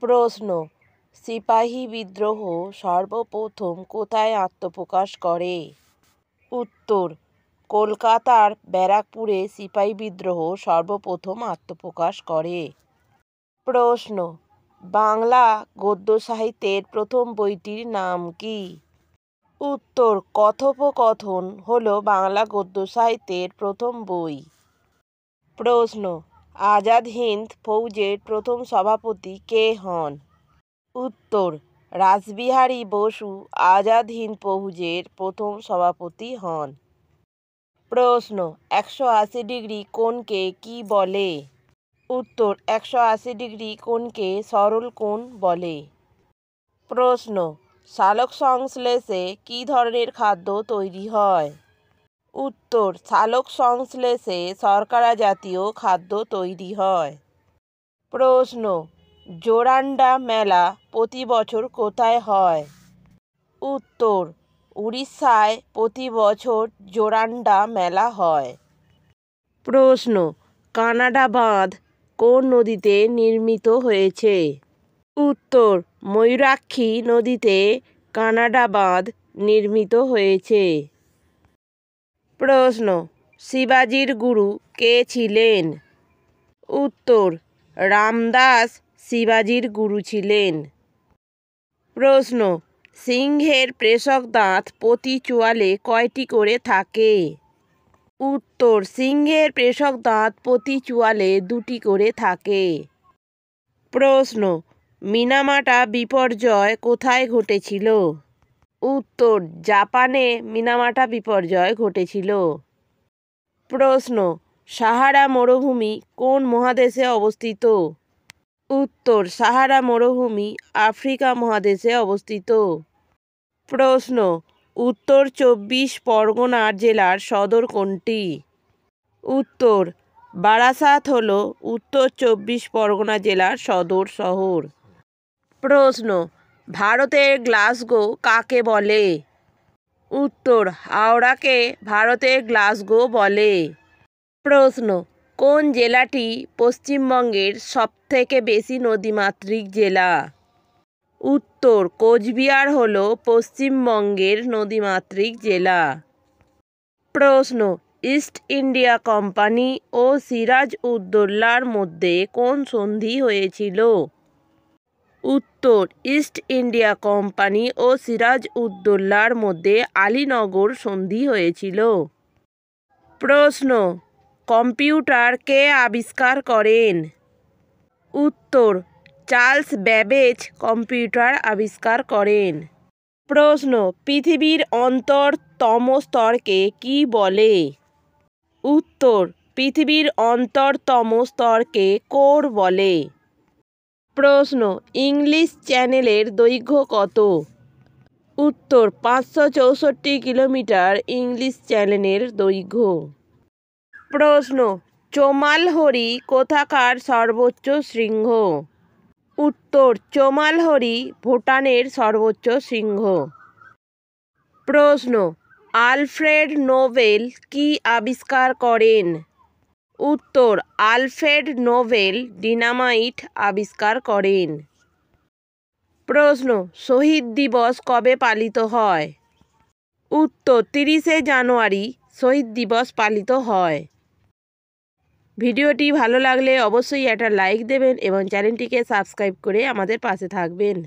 প্রশ্ন, সিপাহী বিদ্রোহ সর্বপ্রথম কোথায় আত্মপ্রকাশ করে? উত্তর, কলকাতার ব্যারাকপুরে সিপাহী বিদ্রোহ সর্বপ্রথম আত্মপ্রকাশ করে। প্রশ্ন, বাংলা গদ্য সাহিত্যের প্রথম বইটির নাম কি? উত্তর, কথোপকথন হলো বাংলা গদ্য সাহিত্যের প্রথম বই। প্রশ্ন, আজাদ হিন্দ ফৌজের প্রথম সভাপতি কে হন? উত্তর, রাসবিহারী বসু আজাদ হিন্দ ফৌজের প্রথম সভাপতি হন। প্রশ্ন, 180 ডিগ্রি কোণকে কি বলে? উত্তর, 180 ডিগ্রি কোণকে সরল কোণ বলে। প্রশ্ন, সালোকসংশ্লেষে কী ধরনের খাদ্য তৈরি হয়? উত্তর, সালোকসংশ্লেষে শর্করা জাতীয় খাদ্য তৈরি হয়। প্রশ্ন, জোরান্ডা মেলা প্রতি বছর কোথায় হয়? উত্তর, উড়িষ্যায় প্রতি বছর জোরান্ডা মেলা হয়। প্রশ্ন, কানাডা বাঁধ কোন নদীতে নির্মিত হয়েছে? উত্তর, ময়ূরাক্ষী নদীতে কানাডা বাঁধ নির্মিত হয়েছে। প্রশ্ন, শিবাজির গুরু কে ছিলেন? উত্তর, রামদাস শিবাজির গুরু ছিলেন। প্রশ্ন, সিংহের পেষক দাঁত প্রতি চোয়ালে কয়টি করে থাকে? উত্তর, সিংহের পেষক দাঁত প্রতি চোয়ালে 2টি করে থাকে। প্রশ্ন, মিনামাটা বিপর্যয় কোথায় ঘটেছিল? উত্তর, জাপানে মিনামাটা বিপর্যয় ঘটেছিল। প্রশ্ন, সাহারা মরুভূমি কোন মহাদেশে অবস্থিত? উত্তর, সাহারা মরুভূমি আফ্রিকা মহাদেশে অবস্থিত। প্রশ্ন, উত্তর 24 পরগনা জেলার সদর কোনটি? উত্তর, বারাসাত হল উত্তর 24 পরগনা জেলার সদর শহর। প্রশ্ন, ভারতের গ্লাসগো কাকে বলে? উত্তর, হাওড়াকে ভারতের গ্লাসগো বলে। প্রশ্ন, কোন জেলাটি পশ্চিমবঙ্গের সবথেকে বেশি নদীমাতৃক জেলা? উত্তর, কোচবিহার হল পশ্চিমবঙ্গের নদীমাতৃক জেলা। প্রশ্ন, ইস্ট ইন্ডিয়া কোম্পানি ও সিরাজ উদ্দৌলার মধ্যে কোন সন্ধি হয়েছিল? উত্তর, ইস্ট ইন্ডিয়া কোম্পানি ও সিরাজ উদ্দৌলার মধ্যে আলীনগর সন্ধি হয়েছিল। প্রশ্ন, কম্পিউটার কে আবিষ্কার করেন? উত্তর, চার্লস ব্যাবেজ কম্পিউটার আবিষ্কার করেন। প্রশ্ন, পৃথিবীর অন্তরতম স্তরকে কি বলে? উত্তর, পৃথিবীর অন্তরতম স্তরকে কোর বলে। প্রশ্ন, ইংলিশ চ্যানেলের দৈর্ঘ্য কত? উত্তর, 564 কিলোমিটার ইংলিশ চ্যানেলের দৈর্ঘ্য। প্রশ্ন, চোমালহরি কোথাকার সর্বোচ্চ শৃঙ্গ? উত্তর, চোমালহরি ভুটানের সর্বোচ্চ শৃঙ্গ। প্রশ্ন, আলফ্রেড নোবেল কি আবিষ্কার করেন? উত্তর, আলফ্রেড নোবেল ডিনামাইট আবিষ্কার করেন। প্রশ্ন, শহীদ দিবস কবে পালিত হয়? উত্তর, 30শে জানুয়ারি শহীদ দিবস পালিত হয়। ভিডিওটি ভালো লাগলে অবশ্যই একটা লাইক দেবেন এবং চ্যানেলটিকে সাবস্ক্রাইব করে আমাদের পাশে থাকবেন।